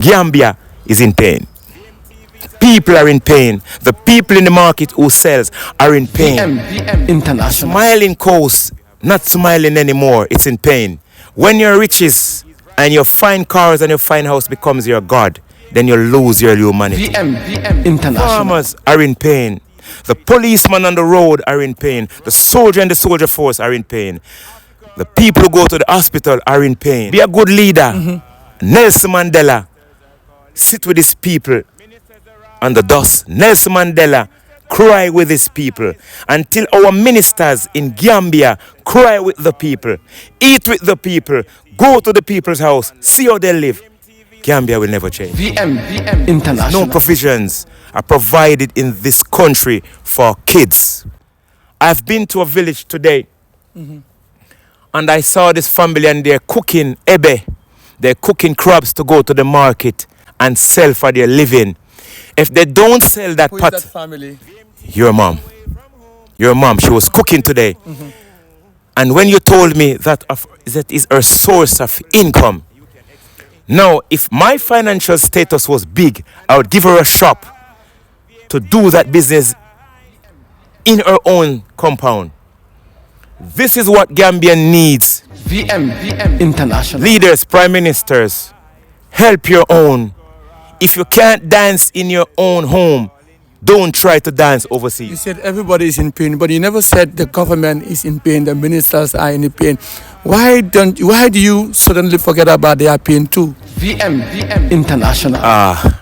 Gambia is in pain. People are in pain. The people in the market who sells are in pain. International. Smiling coast, not smiling anymore. It's in pain. When your riches and your fine cars and your fine house becomes your God, then you lose your humanity. International. Farmers are in pain. The policemen on the road are in pain. The soldier and the soldier force are in pain. The people who go to the hospital are in pain. Be a good leader. Nelson Mandela sit with his people on the dust. Nelson Mandela cry with his people until our ministers in Gambia cry with the people, eat with the people, go to the people's house, see how they live. Gambia will never change. International. No provisions are provided in this country for kids. I've been to a village today and I saw this family and they're cooking ebe. They're cooking crabs to go to the market and sell for their living. If they don't sell that Who is pot, that family? your mom. Your mom, she was cooking today. And when you told me that is her source of income, now if my financial status was big, I would give her a shop to do that business in her own compound. This is what Gambia needs. International. Leaders, prime ministers, help your own. If you can't dance in your own home, don't try to dance You overseas. said everybody is in pain, but you never said the government is in pain, the ministers are in pain. Why do you suddenly forget about their pain too? International. I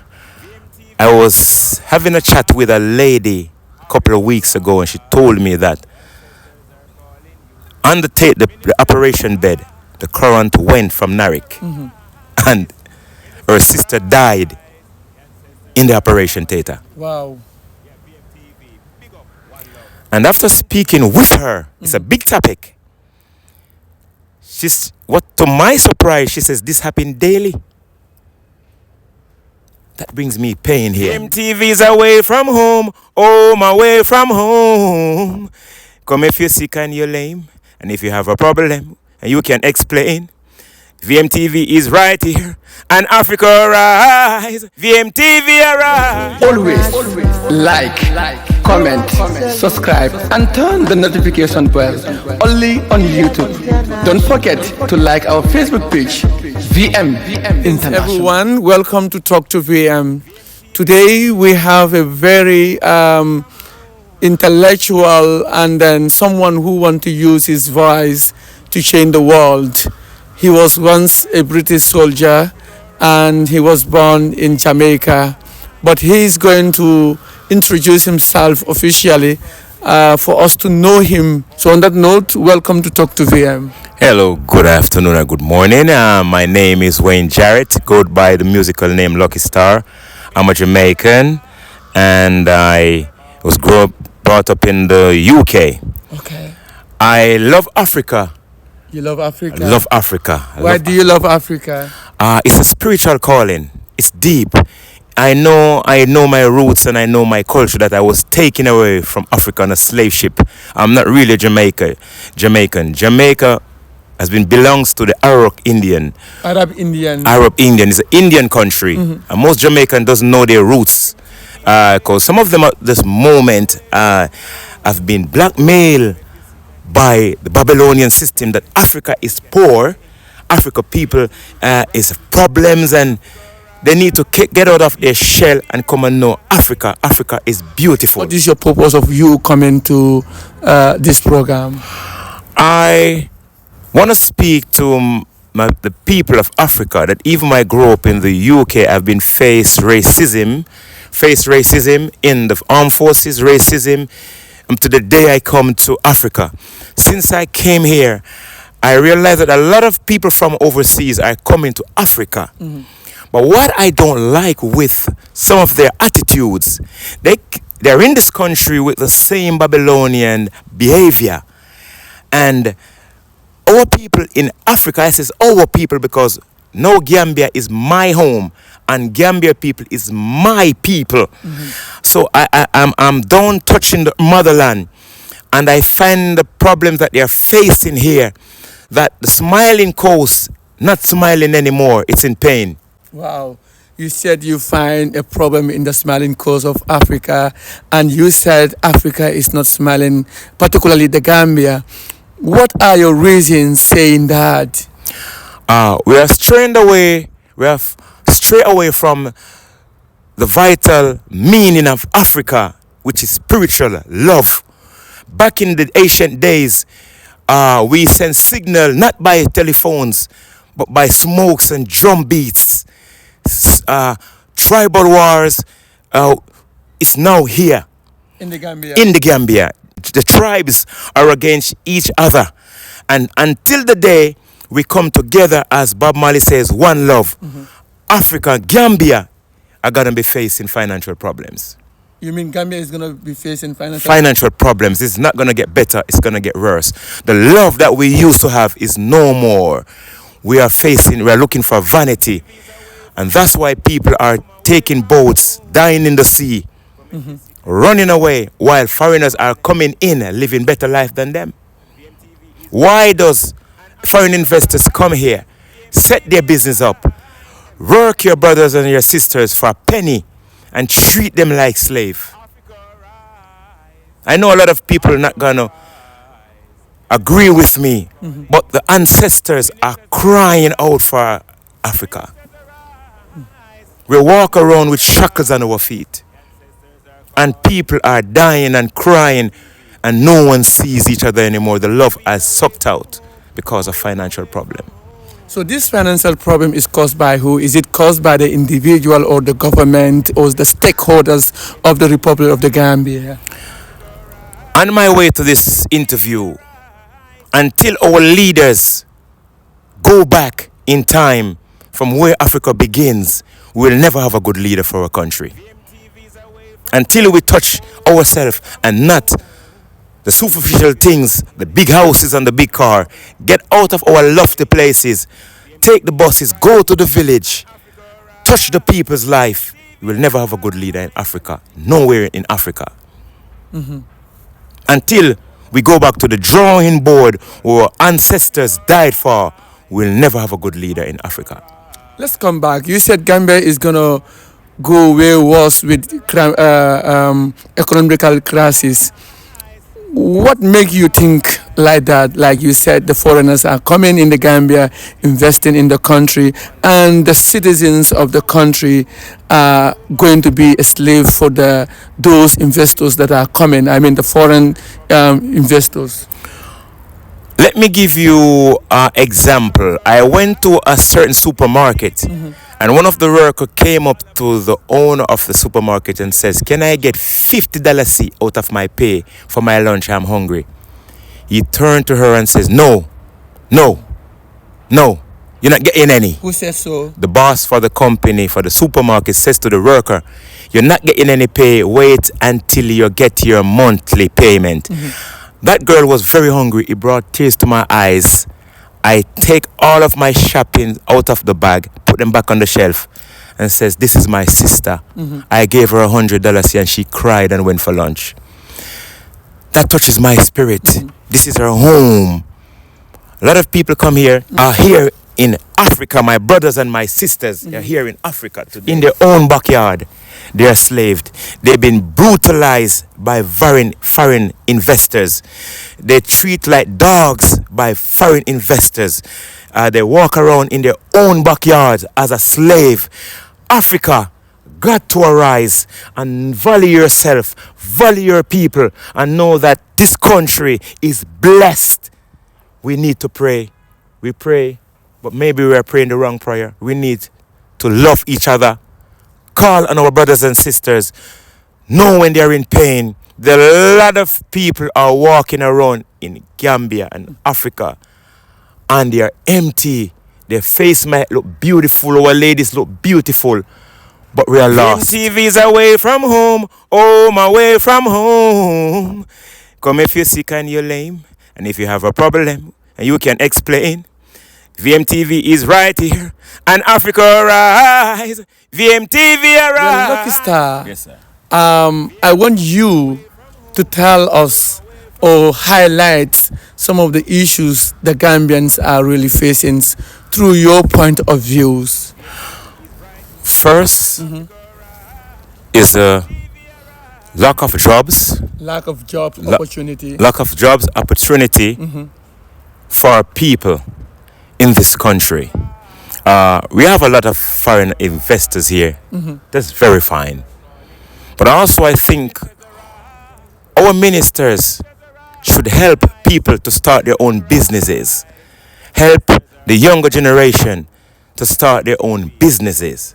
was having a chat with a lady a couple of weeks ago and she told me that on the operation bed, the current went from Narek and her sister died in the operation theater. Wow. And after speaking with her, it's a big topic. To my surprise, she says this happened daily. That brings me pain here. MTV's away from home, away from home. Come if you're sick and you're lame, and if you have a problem, and you can explain. VMTV is right here, and Africa rise. VMTV arise. Always like, comment, subscribe, and turn the notification bell. Only on YouTube. Don't forget to like our Facebook page, VM International. Everyone, welcome to Talk to VM. Today we have a very intellectual and then someone who wants to use his voice to change the world. He was once a British soldier and he was born in Jamaica, but he is going to introduce himself officially for us to know him. So on that note, welcome to Talk to VM. Hello, good afternoon and good morning. My name is Wayne Jarrett, go by the musical name Lucky Star. I'm a Jamaican and I was brought up in the UK. Okay. I love Africa. You love Africa? I love Africa. Why do you love Africa? It's a spiritual calling. It's deep. I know my roots and I know my culture that I was taken away from Africa on a slave ship. I'm not really Jamaican. Jamaica belongs to the Arab Indian. Arab Indian. Arab Indian is an Indian country. And most Jamaican doesn't know their roots. Because some of them at this moment have been blackmailed by the Babylonian system that Africa is poor, Africa people is problems, and they need to get out of their shell and come and know Africa. Africa is beautiful. What is your purpose of you coming to this program? I want to speak to the people of Africa that even when I grew up in the UK, I've been faced racism in the armed forces, racism to the day I come to Africa. Since I came here, I realized that a lot of people from overseas are coming to Africa. But what I don't like with some of their attitudes, they're in this country with the same Babylonian behavior. And our people in Africa, I says our people because now Gambia is my home and Gambia people is my people. So I'm done touching the motherland, and I find the problems that they're facing here, that the smiling coast not smiling anymore, it's in pain. Wow. You said you find a problem in the smiling coast of Africa, and you said Africa is not smiling, particularly the Gambia. What are your reasons saying that? We are straying away. We have strayed away from the vital meaning of Africa, which is spiritual love. Back in the ancient days, we sent signal not by telephones, but by smokes and drum beats. Tribal wars is now here In the Gambia. in the Gambia. The tribes are against each other. And until the day we come together, as Bob Marley says, one love, Africa, Gambia are going to be facing financial problems. You mean Gambia is going to be facing Financial problems. It's not going to get better. It's going to get worse. The love that we used to have is no more. We are looking for vanity. And that's why people are taking boats, dying in the sea, running away, while foreigners are coming in and living better life than them. Why does foreign investors come here, set their business up, work your brothers and your sisters for a penny, and treat them like slave? I know a lot of people are not gonna agree with me, but the ancestors are crying out for Africa. We walk around with shackles on our feet, and people are dying and crying, and no one sees each other anymore. The love has sucked out because of financial problem. So this financial problem is caused by who? Is it caused by the individual or the government or the stakeholders of the Republic of the Gambia? On my way to this interview, until our leaders go back in time from where Africa begins, we will never have a good leader for our country. Until we touch ourselves and not the superficial things, the big houses and the big car, get out of our lofty places, take the buses, go to the village, touch the people's life, we will never have a good leader in Africa, nowhere in Africa. Until we go back to the drawing board where our ancestors died for, we'll never have a good leader in Africa. Let's come back. You said Gambia is going to go where it was with economical crisis. What makes you think like that? Like you said, the foreigners are coming in the Gambia, investing in the country, and the citizens of the country are going to be a slave for those investors that are coming. I mean, the foreign investors. Let me give you an example. I went to a certain supermarket, and one of the workers came up to the owner of the supermarket and says, "Can I get $50 out of my pay for my lunch? I'm hungry." He turned to her and says, No, you're not getting any. Who says so? The boss for the company, for the supermarket, says to the worker, "You're not getting any pay. Wait until you get your monthly payment." That girl was very hungry. It brought tears to my eyes. I take all of my shopping out of the bag, put them back on the shelf, and says, "This is my sister." I gave her $100 and she cried and went for lunch. That touches my spirit. This is her home. A lot of people come here, are here in Africa. My brothers and my sisters are here in Africa today. In their own backyard, they are slaved. They've been brutalized by foreign investors. They treat like dogs by foreign investors. They walk around in their own backyards as a slave. Africa got to arise and value yourself, value your people, and know that this country is blessed. We need to pray. We pray, but maybe we are praying the wrong prayer. We need to love each other, call on our brothers and sisters, know when they are in pain. There are a lot of people are walking around in Gambia and Africa, and they are empty. Their face might look beautiful, our ladies look beautiful, but we are lost. TV's away from home, away from home. Come if you're sick and you're lame, and if you have a problem and you can explain, VMTV is right here, and Africa rise. VMTV arise. Well, Lucky Star, Yes, sir. I want you to tell us or highlight some of the issues the Gambians are really facing through your point of views. first is the lack of jobs, Lack of job opportunity. lack of jobs opportunity for people in this country. We have a lot of foreign investors here. That's very fine. But also I think our ministers should help people to start their own businesses. Help the younger generation to start their own businesses.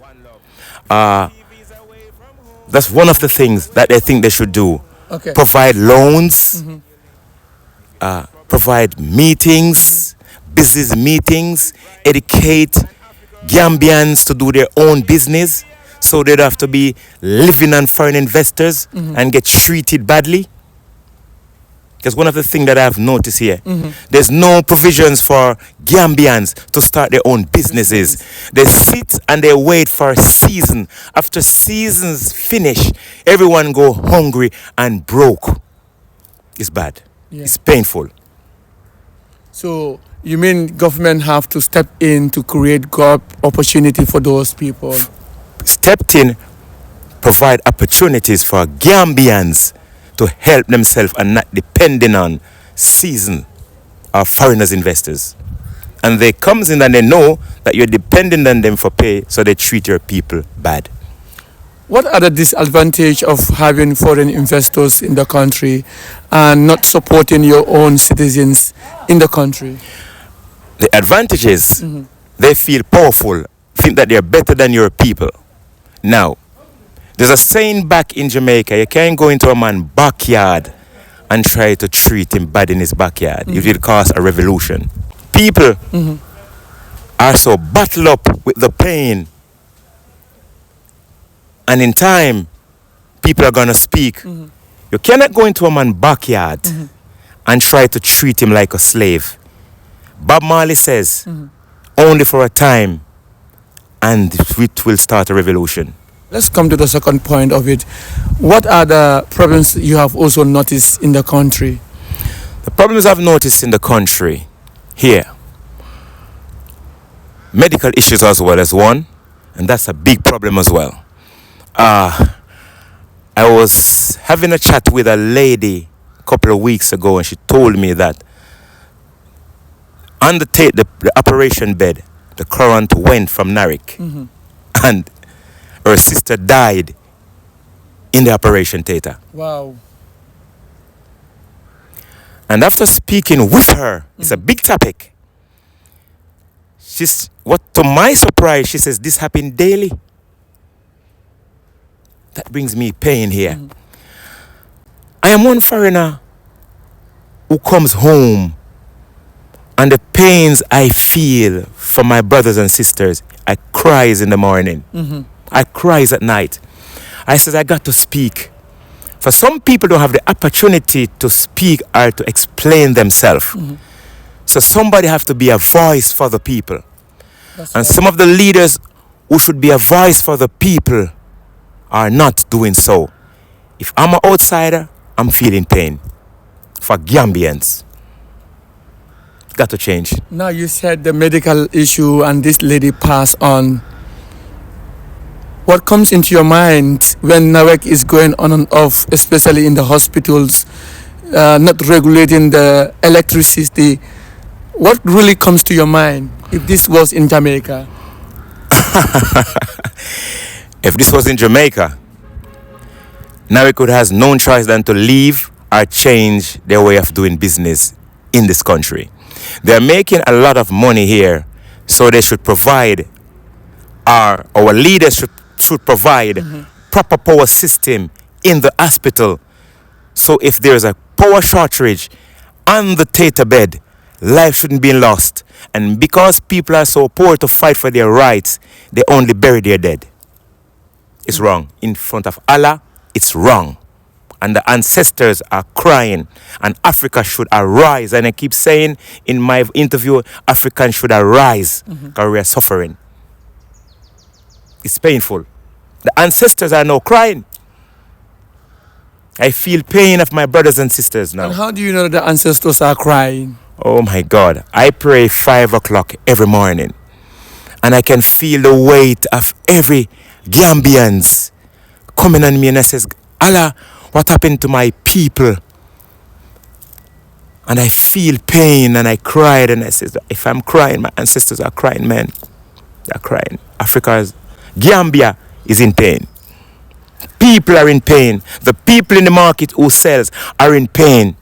That's one of the things that I think they should do. Okay. Provide loans, provide meetings, business meetings, educate Gambians to do their own business so they don't have to be living on foreign investors and get treated badly. Because one of the things that I've noticed here, there's no provisions for Gambians to start their own businesses. They sit and they wait for a season. After seasons finish, everyone go hungry and broke. It's bad. Yeah. It's painful. So you mean government have to step in to create job opportunity for those people? Stepped in, provide opportunities for Gambians to help themselves and not depending on season or foreigners investors. And they comes in and they know that you're dependent on them for pay, so they treat your people bad. What are the disadvantages of having foreign investors in the country and not supporting your own citizens in the country? The advantages, they feel powerful, think that they're better than your people. Now, there's a saying back in Jamaica, you can't go into a man's backyard and try to treat him bad in his backyard. It will cause a revolution. People are so bottled up with the pain. And in time, people are going to speak. You cannot go into a man's backyard and try to treat him like a slave. Bob Marley says, only for a time, and it will start a revolution. Let's come to the second point of it. What are the problems you have also noticed in the country? The problems I've noticed in the country here, medical issues as well as one, and that's a big problem as well. I was having a chat with a lady a couple of weeks ago, and she told me that on the operation bed, the current went from Narek, and her sister died in the operation theater. Wow. And after speaking with her, it's a big topic. To my surprise, she says this happened daily. That brings me pain here. I am one foreigner who comes home, and the pains I feel for my brothers and sisters, I cries in the morning. I cries at night. I said, I got to speak. For some people don't have the opportunity to speak or to explain themselves. So somebody have to be a voice for the people. And some of the leaders who should be a voice for the people are not doing so. If I'm an outsider, I'm feeling pain. For Gambians, got to change. Now you said the medical issue and this lady passed on. What comes into your mind when NAWEC is going on and off, especially in the hospitals, not regulating the electricity? What really comes to your mind if this was in Jamaica? If this was in Jamaica, NAWEC has no choice than to leave or change their way of doing business in this country. They're making a lot of money here, so they should provide, our leaders should provide proper power system in the hospital. So if there's a power shortage on the theater bed, life shouldn't be lost. And because people are so poor to fight for their rights, they only bury their dead. It's wrong. In front of Allah, it's wrong. And the ancestors are crying, and Africa should arise. And I keep saying in my interview, Africans should arise because we are suffering. It's painful. The ancestors are now crying. I feel pain of my brothers and sisters now. And how do you know the ancestors are crying? Oh my God. I pray 5 o'clock every morning. And I can feel the weight of every Gambians coming on me and I says, Allah, what happened to my people? And I feel pain and I cried and I said, if I'm crying, my ancestors are crying, man. They're crying. Gambia is in pain. People are in pain. The people in the market who sells are in pain.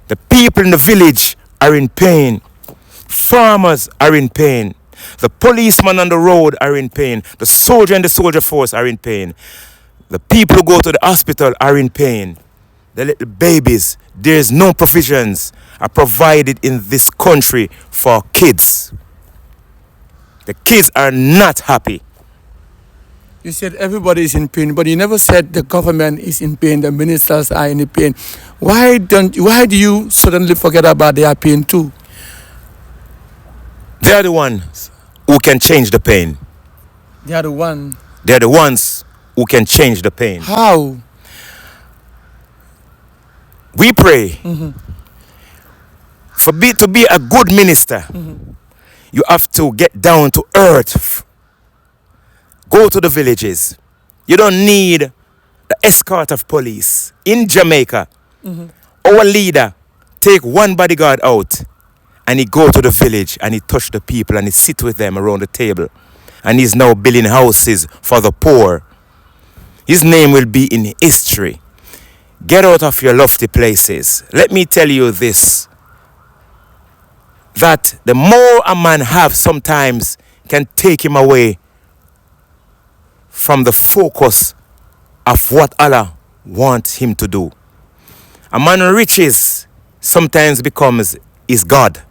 The people in the village are in pain. Farmers are in pain. The policemen on the road are in pain. The soldier and the soldier force are in pain. The people who go to the hospital are in pain. The little babies, there's no provisions are provided in this country for kids. The kids are not happy. You said everybody is in pain, but you never said the government is in pain, the ministers are in pain. Why do you suddenly forget about their pain too? They are the ones who can change the pain. They are the one. They are the ones who can change the pain. How? We pray to be a good minister. You have to get down to earth. Go to the villages. You don't need the escort of police. In Jamaica, our leader take one bodyguard out and he go to the village and he touch the people and he sit with them around the table. And he's now building houses for the poor. His name will be in history. Get out of your lofty places. Let me tell you this, that the more a man have sometimes can take him away from the focus of what Allah wants him to do. A man riches sometimes becomes his God.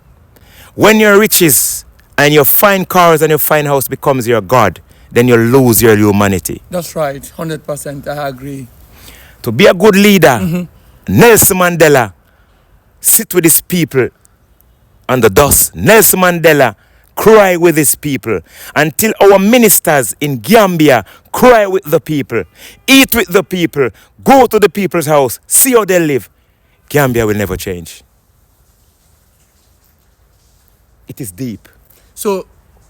When your riches and your fine cars and your fine house becomes your God, then you lose your humanity. That's right, 100%, I agree. To be a good leader, Nelson Mandela sit with his people on the dust. Nelson Mandela cry with his people until our ministers in Gambia cry with the people, eat with the people, go to the people's house, see how they live. Gambia will never change. It is deep. So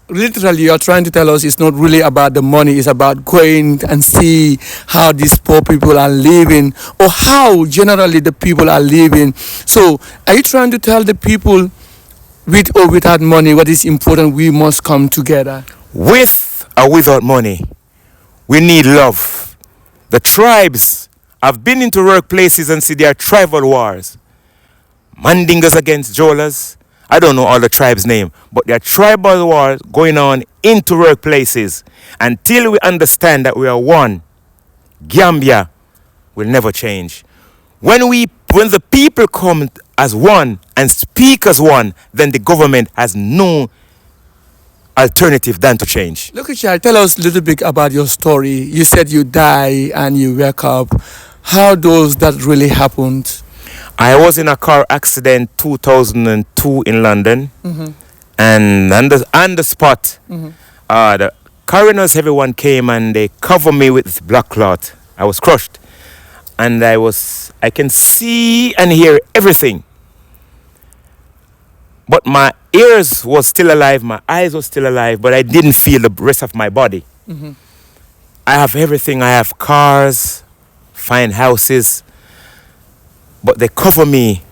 literally you're trying to tell us it's not really about the money, it's about going and see how these poor people are living or how generally the people are living. So are you trying to tell the people with or without money what is important, we must come together? With or without money, we need love. The tribes have been into workplaces and see their tribal wars. Mandingas against Jolas. I don't know all the tribes' name, but there are tribal wars going on into workplaces. Until we understand that we are one, Gambia will never change. When the people come as one and speak as one, then the government has no alternative than to change. Look, Richard, tell us a little bit about your story. You said you die and you wake up. How does that really happen? I was in a car accident 2002 in London, and on the spot, the coroners, everyone came and they covered me with black cloth. I was crushed, and I can see and hear everything. But my ears was still alive, my eyes were still alive, but I didn't feel the rest of my body. I have everything. I have cars, fine houses, but they cover me.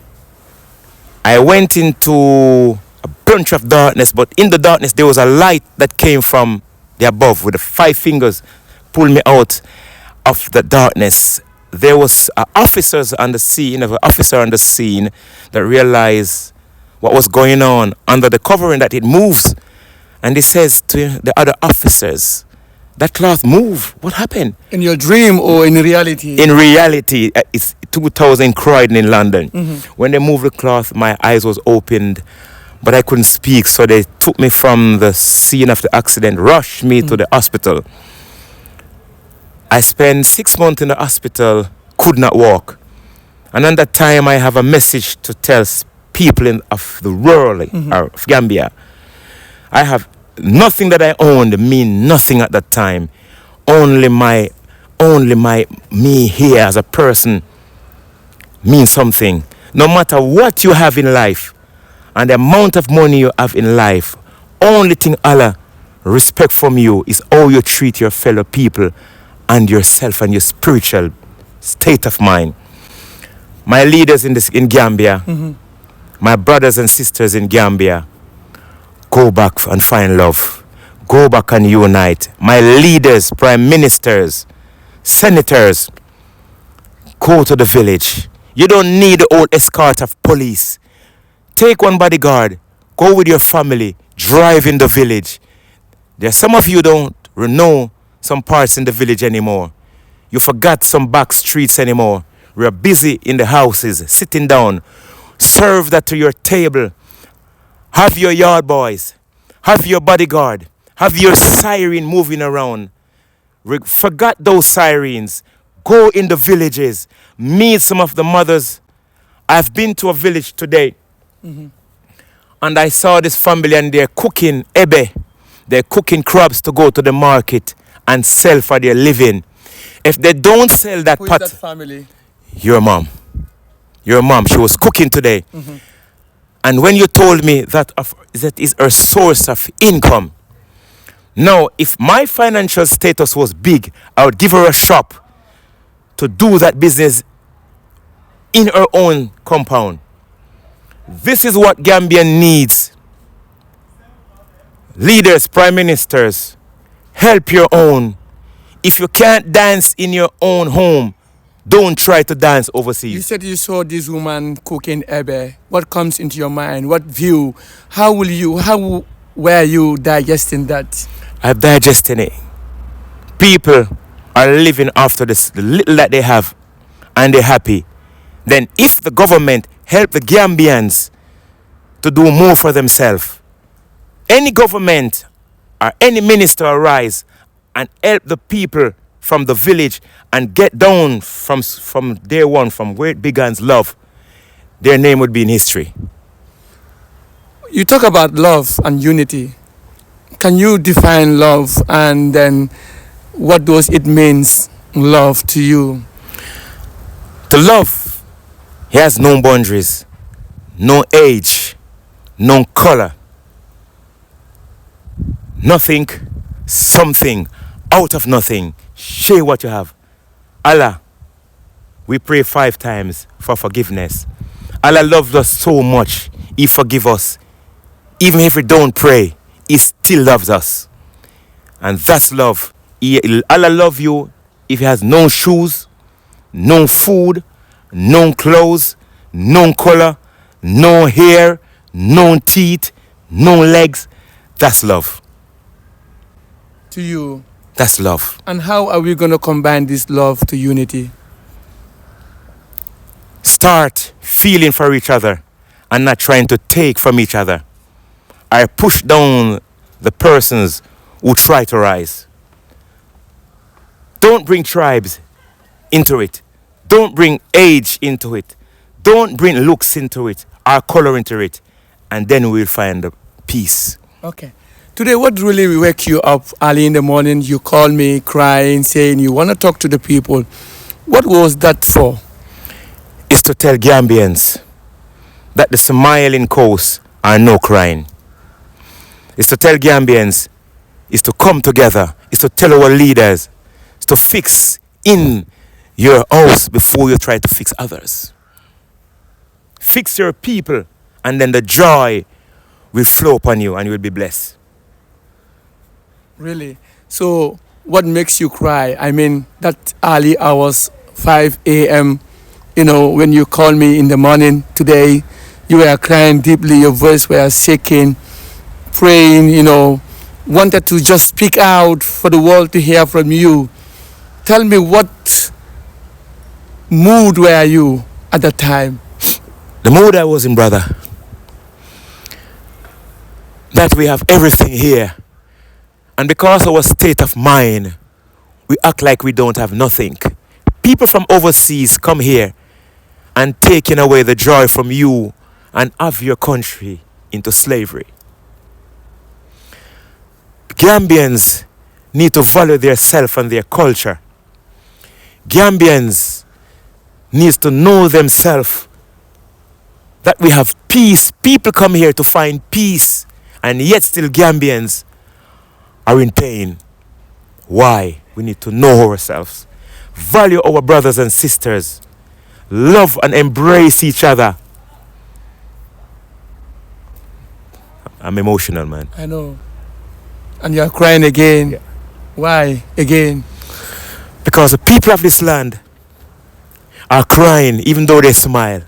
I went into a bunch of darkness, but in the darkness there was a light that came from the above with the 5 fingers, pulled me out of the darkness. There was officers on the scene, an officer on the scene that realized what was going on under the covering, that it moves. And he says to the other officers, that cloth move. What happened? In your dream or in reality? In reality, it's 2000 Croydon in London. When they moved the cloth, my eyes was opened, but I couldn't speak. So they took me from the scene of the accident, rushed me to the hospital. I spent 6 months in the hospital, could not walk. And at that time, I have a message to tell people of the world, of Gambia. I have nothing that I owned mean nothing at that time. Only me here as a person means something. No matter what you have in life and the amount of money you have in life, only thing Allah Respect from you is how you treat your fellow people and yourself and your spiritual state of mind. My leaders in Gambia, my brothers and sisters in Gambia, go back and find love. Go back and unite. My leaders, prime ministers, senators, go to the village. You don't need the old escort of police. Take one bodyguard. Go with your family. Drive in the village. There, some of you don't know some parts in the village anymore. You forgot some back streets anymore. We're busy in the houses, sitting down. Serve that to your table. Have your yard boys. Have your bodyguard. Have your siren moving around. Forgot those sirens. Go in the villages. Meet some of the mothers. I've been to a village today. And I saw this family and they're cooking ebe. They're cooking crabs to go to the market and sell for their living. If they don't sell that Who pot... is that family? Your mom. Your mom. She was cooking today. And when you told me that is her source of income, now, if my financial status was big, I would give her a shop to do that business in her own compound. This is what Gambia needs. Leaders, prime ministers, help your own. If you can't dance in your own home, don't try to dance overseas. You said you saw this woman cooking ebe. What comes into your mind? What view? How were you digesting that? I'm digesting it. People are living after the little that they have and they're happy. Then if the government help the Gambians to do more for themselves, any government or any minister arise and help the people from the village and get down from day one, from where it begins love, their name would be in history. You talk about love and unity. Can you define love and then what does it means, love to you? To love, he has no boundaries, no age, no color. Nothing, something, out of nothing. Share what you have. Allah, we pray 5 times for forgiveness. Allah loves us so much, He forgives us. Even if we don't pray, He still loves us. And that's love. Allah loves you if He has no shoes, no food, no clothes, no color, no hair, no teeth, no legs. That's love. To you. That's love. And how are we going to combine this love to unity? Start feeling for each other and not trying to take from each other. I push down the persons who try to rise. Don't bring tribes into it. Don't bring age into it. Don't bring looks into it or color into it. And then we'll find the peace. Okay. Today, what really wake you up early in the morning? You call me crying, saying you want to talk to the people. What was that for? It's to tell Gambians that the smiling coast are no crying. It's to tell Gambians, it's to come together. It's to tell our leaders, it's to fix in your house before you try to fix others. Fix your people, and then the joy will flow upon you and you will be blessed. Really? So what makes you cry? I mean, that early hours, 5 a.m., when you call me in the morning today, you were crying deeply, your voice was shaking, praying, wanted to just speak out for the world to hear from you. Tell me, what mood were you at that time? The mood I was in, brother, that we have everything here. And because of our state of mind, we act like we don't have nothing. People from overseas come here and taking away the joy from you and have your country into slavery. Gambians need to value their self and their culture. Gambians need to know themselves that we have peace. People come here to find peace, and yet still Gambians are in pain. Why? We need to know ourselves, value our brothers and sisters, love and embrace each other. I'm emotional, man. I know. And you're crying again. Yeah. Why again? Because the people of this land are crying even though they smile.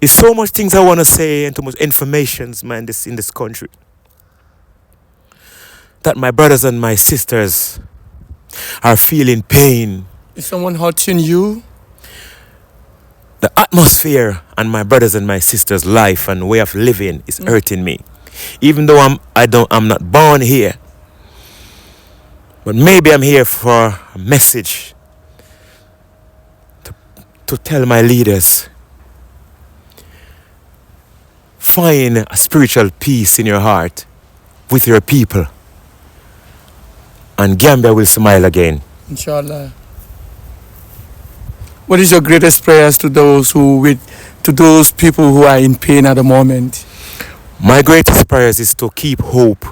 There's so much things I want to say and too much information, man, in this country, that my brothers and my sisters are feeling pain. Is someone hurting you? The atmosphere and my brothers and my sisters' life and way of living is hurting me. Even though I'm not born here. But maybe I'm here for a message to tell my leaders. Find a spiritual peace in your heart with your people, and Gambia will smile again. Inshallah. What is your greatest prayers to those people who are in pain at the moment? My greatest prayers is to keep hope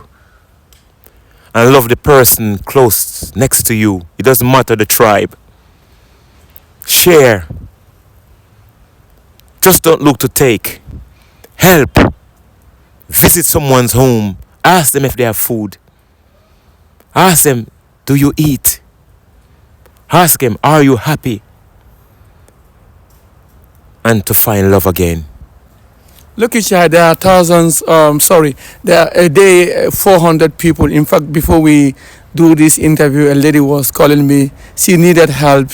and love the person close next to you. It doesn't matter the tribe. Share. Just don't look to take. Help. Visit someone's home. Ask them if they have food. Ask them, do you eat? Ask them, are you happy? And to find love again. Look, Isha, there are there are a day 400 people. In fact, before we do this interview, a lady was calling me. She needed help.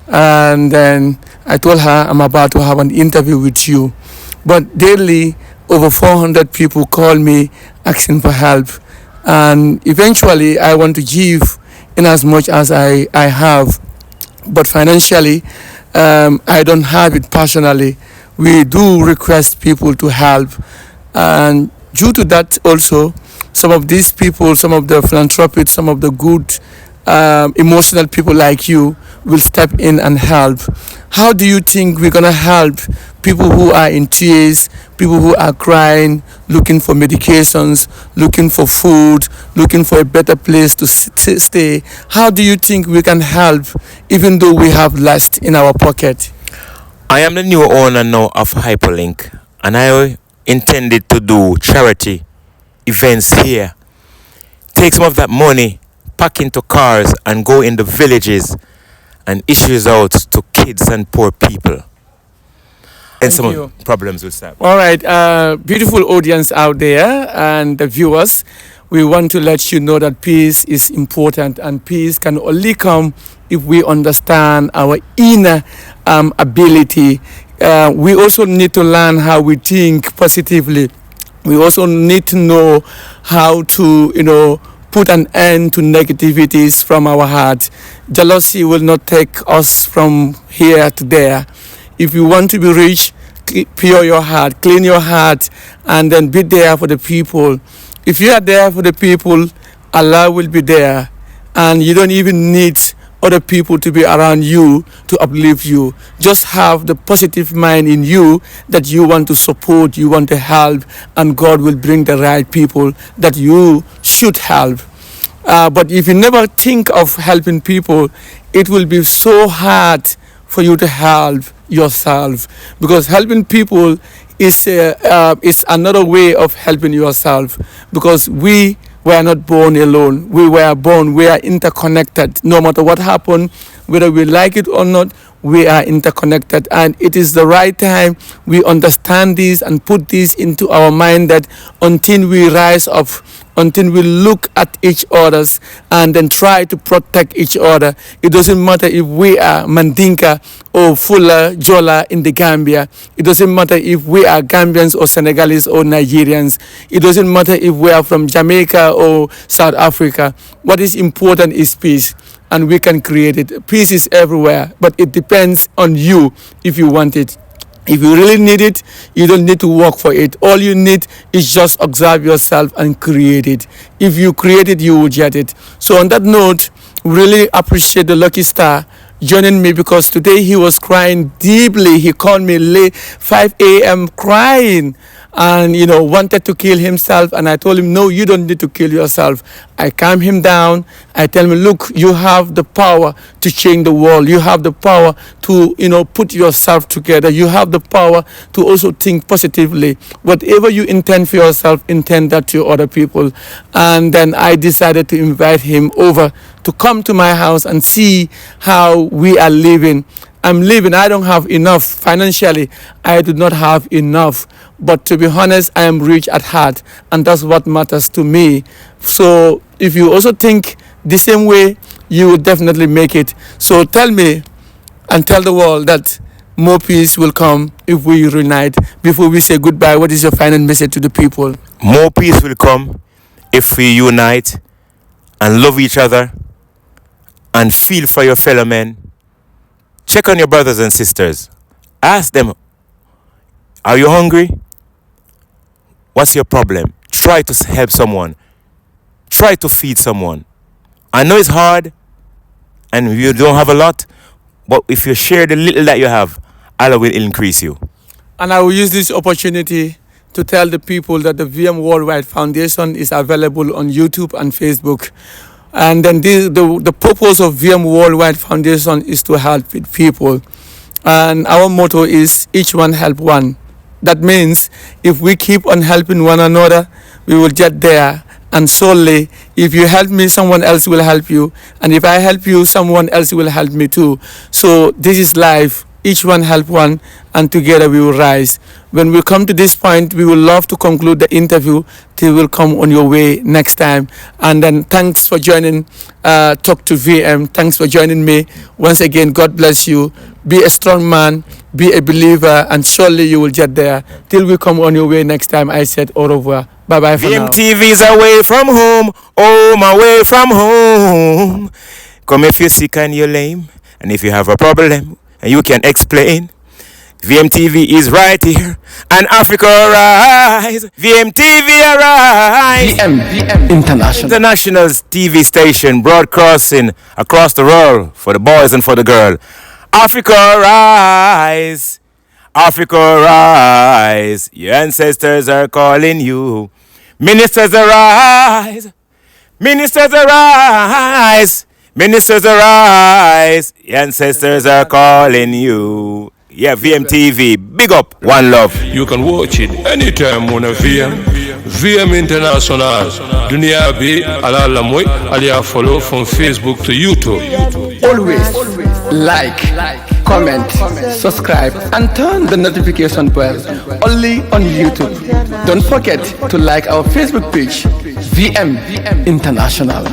And then I told her, I'm about to have an interview with you. But daily, over 400 people call me asking for help. And eventually, I want to give in as much as I have. But financially, I don't have it personally. We do request people to help. And due to that also, some of these people, some of the philanthropists, some of the good emotional people like you will step in and help. How do you think we're going to help people who are in tears, people who are crying, looking for medications, looking for food, looking for a better place to stay? How do you think we can help even though we have less in our pocket? I am the new owner now of Hyperlink, and I intended to do charity events here. Take some of that money, pack into cars, and go in the villages and issues out to kids and poor people. And some problems will stop. All right, beautiful audience out there and the viewers, we want to let you know that peace is important, and peace can only come if we understand our inner ability. We also need to learn how we think positively. We also need to know how to, put an end to negativities from our heart. Jealousy will not take us from here to there. If you want to be rich, pure your heart, clean your heart, and then be there for the people. If you are there for the people, Allah will be there, and you don't even need other people to be around you to uplift you. Just have the positive mind in you that you want to support, you want to help, and God will bring the right people that you should help. But if you never think of helping people, it will be so hard for you to help yourself, because helping people is another way of helping yourself, because we were not born alone. We are interconnected. No matter what happened, whether we like it or not, we are interconnected. And it is the right time we understand this and put this into our mind, that until we rise up, until we look at each other's and then try to protect each other. It doesn't matter if we are Mandinka or Fula, Jola in the Gambia. It doesn't matter if we are Gambians or Senegalese or Nigerians. It doesn't matter if we are from Jamaica or South Africa. What is important is peace, and we can create it. Peace is everywhere, but it depends on you if you want it. If you really need it, you don't need to work for it. All you need is just observe yourself and create it. If you create it, you will get it. So on that note, really appreciate the Lucky Star joining me, because today he was crying deeply. He called me late 5 a.m. crying. and wanted to kill himself, and I told him, no, you don't need to kill yourself. I calm him down. I tell him, look, you have the power to change the world. You have the power to put yourself together. You have the power to also think positively. Whatever you intend for yourself, intend that to other people. And then I decided to invite him over to come to my house and see how we are living. I'm living. I don't have enough financially. I do not have enough. But to be honest, I am rich at heart, and that's what matters to me. So if you also think the same way, you will definitely make it. So tell me and tell the world that more peace will come if we unite. Before we say goodbye, what is your final message to the people? More peace will come if we unite and love each other and feel for your fellow men. Check on your brothers and sisters. Ask them, are you hungry? What's your problem? Try to help someone. Try to feed someone. I know it's hard and you don't have a lot, but if you share the little that you have, Allah will increase you. And I will use this opportunity to tell the people that the VM Worldwide Foundation is available on YouTube and Facebook. And then the purpose of VM Worldwide Foundation is to help people. And our motto is each one help one. That means if we keep on helping one another, we will get there. And solely, if you help me, someone else will help you. And if I help you, someone else will help me too. So this is life. Each one help one, and together we will rise. When we come to this point, we would love to conclude the interview till we'll come on your way next time. And then thanks for joining Talk to VM. Thanks for joining me. Once again, God bless you. Be a strong man, be a believer, and surely you will get there. Till we come on your way next time, I said au revoir. Bye-bye for now. VMTV's away from home, away from home. Come if you're sick and you're lame, and if you have a problem, and you can explain. VMTV is right here, and Africa rise. VMTV arise. VM International TV station broadcasting across the world for the boys and for the girl. Africa rise. Africa rise. Your ancestors are calling you. Ministers arise. Ministers arise. Ministers arise, ancestors are calling you. Yeah, VMTV, big up, one love. You can watch it anytime on a VM International. Dunia bi ala lamoy aliya follow from Facebook to YouTube. Always like, comment, subscribe, and turn the notification bell. Only on YouTube. Don't forget to like our Facebook page, VM International.